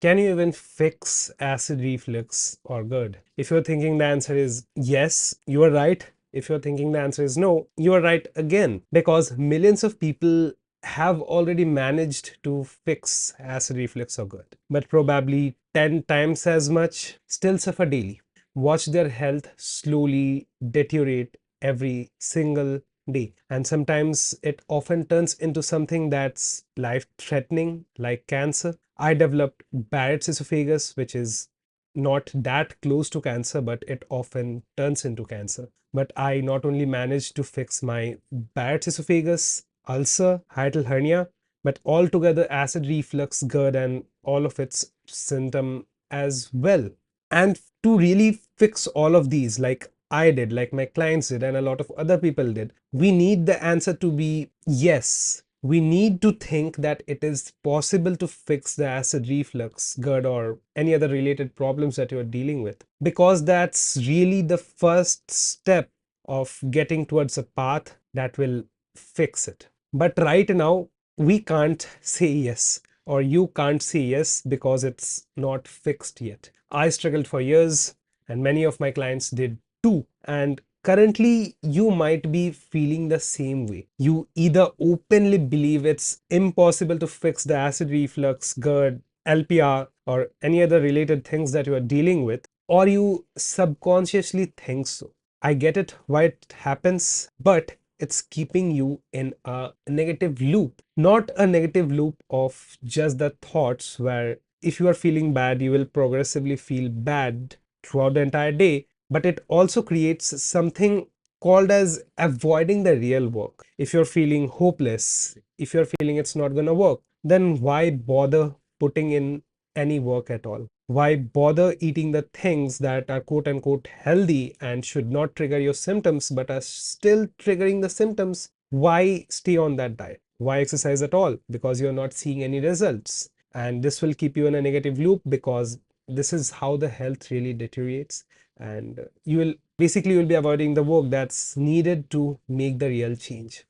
Can you even fix acid reflux or GERD? If you're thinking the answer is yes, you are right. If you're thinking the answer is no, you are right again, because millions of people have already managed to fix acid reflux or GERD, but probably 10 times as much still suffer daily. Watch their health slowly deteriorate every single day. And sometimes it often turns into something that's life threatening, like cancer. I developed Barrett's esophagus, which is not that close to cancer, but it often turns into cancer. But I not only managed to fix my Barrett's esophagus, ulcer, hiatal hernia, but altogether acid reflux, GERD, and all of its symptom as well. And to really fix all of these, like I did, like my clients did, and a lot of other people did, we need the answer to be yes. We need to think that it is possible to fix the acid reflux, GERD, or any other related problems that you are dealing with, because that's really the first step of getting towards a path that will fix it. But right now, we can't say yes, or you can't say yes because it's not fixed yet. I struggled for years, and many of my clients did too. And currently, you might be feeling the same way. You either openly believe it's impossible to fix the acid reflux, GERD, LPR, or any other related things that you are dealing with, or you subconsciously think so. I get it why it happens, but it's keeping you in a negative loop. Not a negative loop of just the thoughts where if you are feeling bad, you will progressively feel bad throughout the entire day, but it also creates something called as avoiding the real work. If you're feeling hopeless, if you're feeling it's not going to work, then why bother putting in any work at all? Why bother eating the things that are quote unquote healthy and should not trigger your symptoms but are still triggering the symptoms? Why stay on that diet? Why exercise at all? Because you're not seeing any results. And this will keep you in a negative loop, because this is how the health really deteriorates. And you'll be avoiding the work that's needed to make the real change.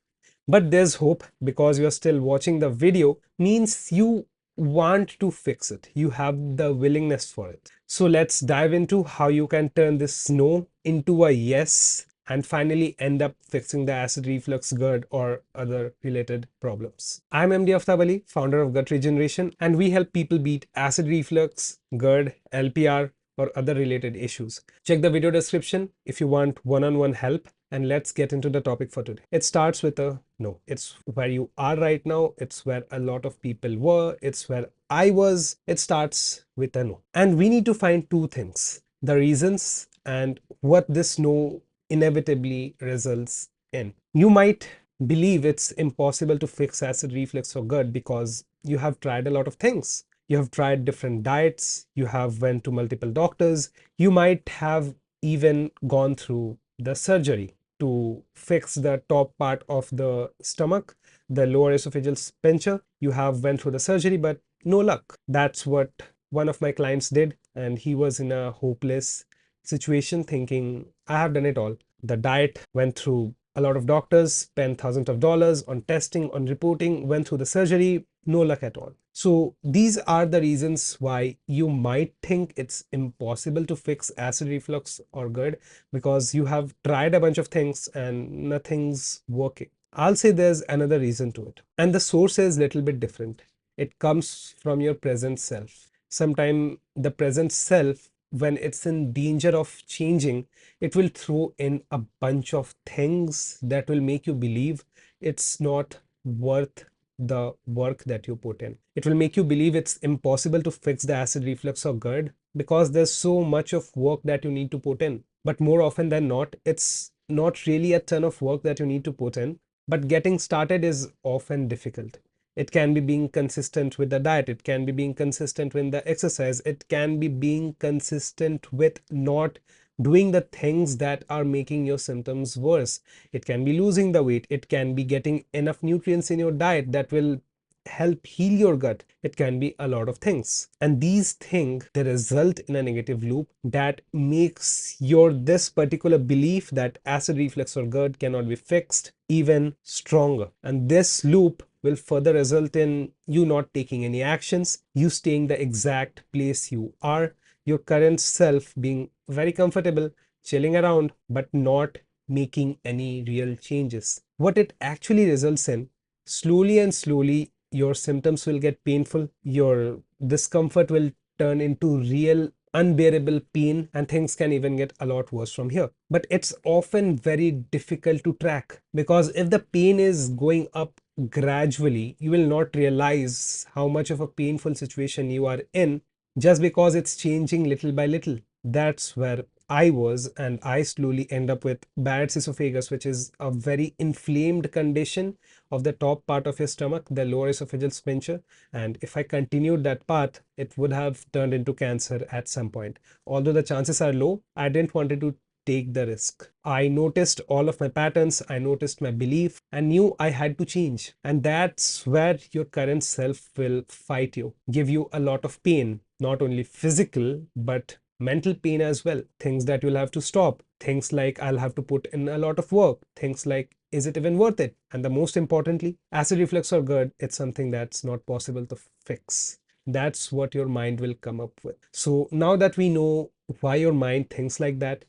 But there's hope, because you're still watching the video means you want to fix it. You have the willingness for it. So let's dive into how you can turn this no into a yes and finally end up fixing the acid reflux, GERD, or other related problems. I'm MD Aftabali, founder of Gut Regeneration, and we help people beat acid reflux, GERD, LPR, or other related issues. Check the video description if you want one-on-one help, and let's get into the topic for today. It starts with a no. It's where you are right now. It's where a lot of people were. It's where I was. It starts with a no. And we need to find two things: the reasons and what this no inevitably results in. You might believe it's impossible to fix acid reflux or GERD because you have tried a lot of things. You have tried different diets, you have went to multiple doctors, you might have even gone through the surgery to fix the top part of the stomach, the lower esophageal sphincter. You have went through the surgery, but no luck. That's what one of my clients did, and he was in a hopeless situation thinking, I have done it all. The diet, went through a lot of doctors, spent thousands of dollars on testing, on reporting, went through the surgery, no luck at all. So these are the reasons why you might think it's impossible to fix acid reflux or GERD, because you have tried a bunch of things and nothing's working. I'll say there's another reason to it, and the source is a little bit different. It comes from your present self. Sometimes the present self, when it's in danger of changing, it will throw in a bunch of things that will make you believe it's not worth the work that you put in. It will make you believe it's impossible to fix the acid reflux or GERD because there's so much of work that you need to put in. But more often than not, it's not really a ton of work that you need to put in, but getting started is often difficult. It can be being consistent with the diet, it can be being consistent with the exercise, it can be being consistent with not doing the things that are making your symptoms worse. It can be losing the weight, it can be getting enough nutrients in your diet that will help heal your gut. It can be a lot of things, and these things, they result in a negative loop that makes your this particular belief that acid reflux or GERD cannot be fixed even stronger. And this loop will further result in you not taking any actions, you staying the exact place you are, your current self being very comfortable, chilling around, but not making any real changes. What it actually results in, slowly and slowly, your symptoms will get painful, your discomfort will turn into real unbearable pain, and things can even get a lot worse from here. But it's often very difficult to track, because if the pain is going up gradually, you will not realize how much of a painful situation you are in just because it's changing little by little. That's where I was, and I slowly end up with Barrett's esophagus, which is a very inflamed condition of the top part of your stomach, the lower esophageal sphincter. And if I continued that path, it would have turned into cancer at some point. Although the chances are low, I didn't want to take the risk. I noticed all of my patterns, I noticed my belief, and knew I had to change. And that's where your current self will fight you, give you a lot of pain, not only physical, but mental pain as well. Things that you'll have to stop, things like I'll have to put in a lot of work, things like is it even worth it? And the most importantly, acid reflux or GERD, it's something that's not possible to fix. That's what your mind will come up with. So now that we know why your mind thinks like that,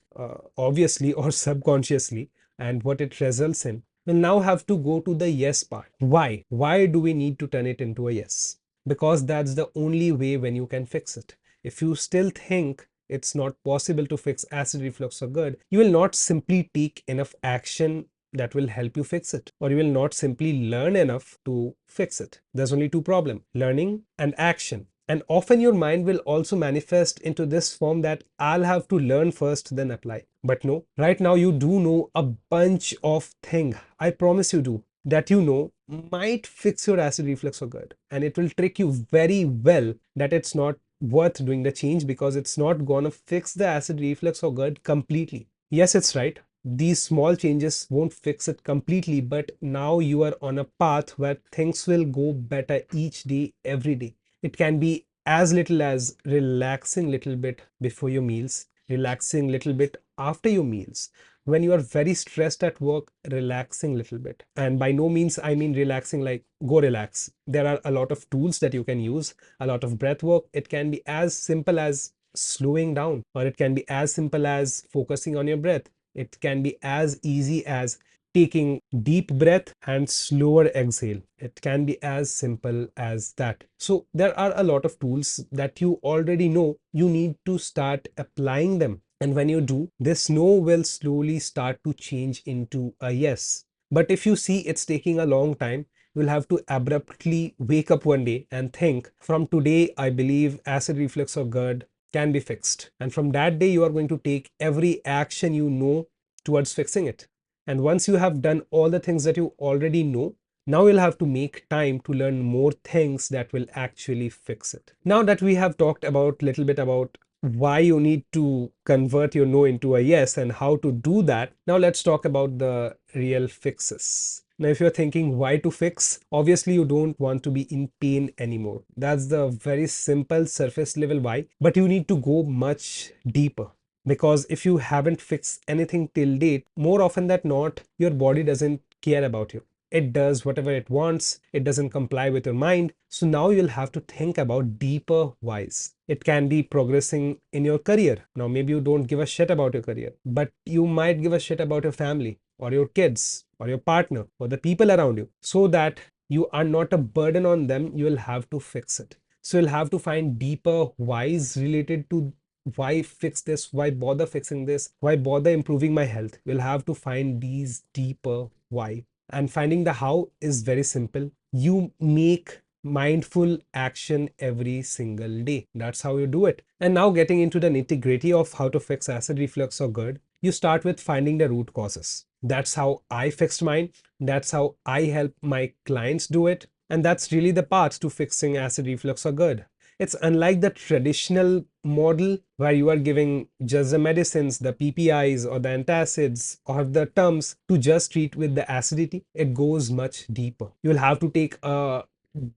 obviously or subconsciously, and what it results in, we'll now have to go to the yes part. Why? Why do we need to turn it into a yes? Because that's the only way when you can fix it. If you still think it's not possible to fix acid reflux or GERD, you will not simply take enough action that will help you fix it, or you will not simply learn enough to fix it. There's only two problems: learning and action. And often your mind will also manifest into this form that I'll have to learn first, then apply. But no, right now you do know a bunch of things, I promise you do, that you know might fix your acid reflux or GERD. And it will trick you very well that it's not worth doing the change because it's not gonna fix the acid reflux or GERD completely. Yes, it's right. These small changes won't fix it completely, but now you are on a path where things will go better each day, every day. It can be as little as relaxing little bit before your meals, relaxing little bit after your meals. When you are very stressed at work, relaxing little bit. And by no means I mean relaxing like go relax. There are a lot of tools that you can use, a lot of breath work. It can be as simple as slowing down, or it can be as simple as focusing on your breath. It can be as easy as taking deep breath and slower exhale. It can be as simple as that. So there are a lot of tools that you already know. You need to start applying them. And when you do, this no will slowly start to change into a yes. But if you see it's taking a long time, you'll have to abruptly wake up one day and think, from today, I believe acid reflux or GERD can be fixed. And from that day, you are going to take every action you know towards fixing it. And once you have done all the things that you already know, now you'll have to make time to learn more things that will actually fix it. Now that we have talked about little bit about why you need to convert your no into a yes and how to do that, now let's talk about the real fixes. Now, if you're thinking why to fix, obviously you don't want to be in pain anymore. That's the very simple surface level why, but you need to go much deeper. Because if you haven't fixed anything till date, more often than not, your body doesn't care about you. It does whatever it wants. It doesn't comply with your mind. So now you'll have to think about deeper whys. It can be progressing in your career. Now, maybe you don't give a shit about your career, but you might give a shit about your family or your kids or your partner or the people around you, so that you are not a burden on them. You will have to fix it. So you'll have to find deeper whys related to why fix this, why bother fixing this, why bother improving my health. We'll have to find these deeper why. And finding the how is very simple. You make mindful action every single day. That's how you do it. And now getting into the nitty-gritty of how to fix acid reflux or GERD, you start with finding the root causes. That's how I fixed mine. That's how I help my clients do it. And that's really the path to fixing acid reflux or GERD. It's unlike the traditional model where you are giving just the medicines, the PPIs or the antacids or the Tums to just treat with the acidity. It goes much deeper. You'll have to take a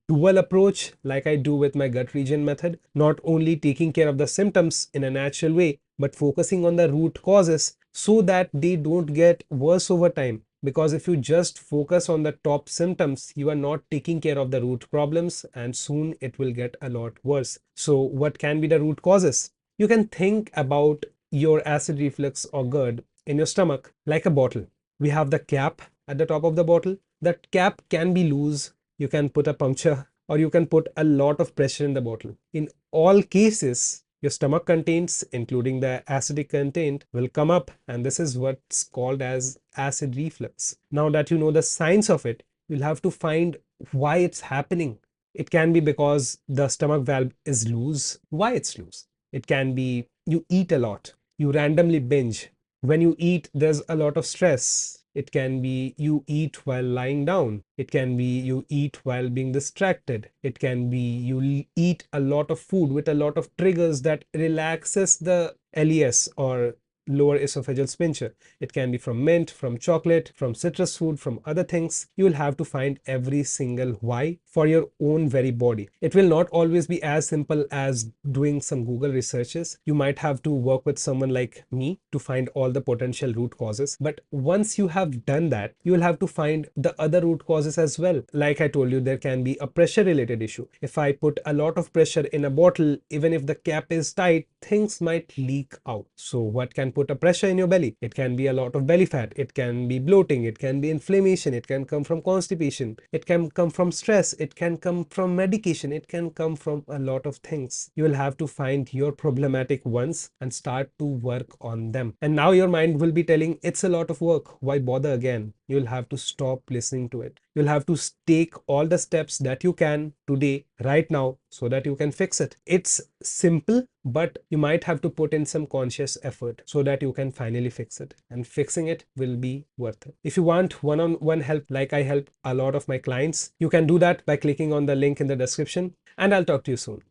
dual approach like I do with my gut region method, not only taking care of the symptoms in a natural way, but focusing on the root causes so that they don't get worse over time. because if you just focus on the top symptoms, you are not taking care of the root problems, and soon it will get a lot worse. So what can be the root causes? You can think about your acid reflux or GERD in your stomach like a bottle. We have the cap at the top of the bottle. That cap can be loose. You can put a puncture, or you can put a lot of pressure in the bottle. In all cases, your stomach contents, including the acidic content, will come up, and this is what's called as acid reflux. Now that you know the signs of it, you'll have to find why it's happening. It can be because the stomach valve is loose. Why it's loose? It can be you eat a lot, you randomly binge. When you eat, there's a lot of stress. It can be you eat while lying down. It can be you eat while being distracted. It can be you eat a lot of food with a lot of triggers that relaxes the LES, or lower esophageal sphincter. It can be from mint, from chocolate, from citrus food, from other things. You will have to find every single why for your own very body. It will not always be as simple as doing some Google researches. You might have to work with someone like me to find all the potential root causes. But once you have done that, you will have to find the other root causes as well. Like I told you, there can be a pressure related issue. If I put a lot of pressure in a bottle, even if the cap is tight, things might leak out. So what can put a pressure in your belly? It can be a lot of belly fat. It can be bloating. It can be inflammation. It can come from constipation. It can come from stress. It can come from medication. It can come from a lot of things. You will have to find your problematic ones and start to work on them. And now your mind will be telling, it's a lot of work. Why bother again? You'll have to stop listening to it. You'll have to take all the steps that you can today, right now, so that you can fix it. It's simple, but you might have to put in some conscious effort so that you can finally fix it. And fixing it will be worth it. If you want one-on-one help, like I help a lot of my clients, you can do that by clicking on the link in the description. And I'll talk to you soon.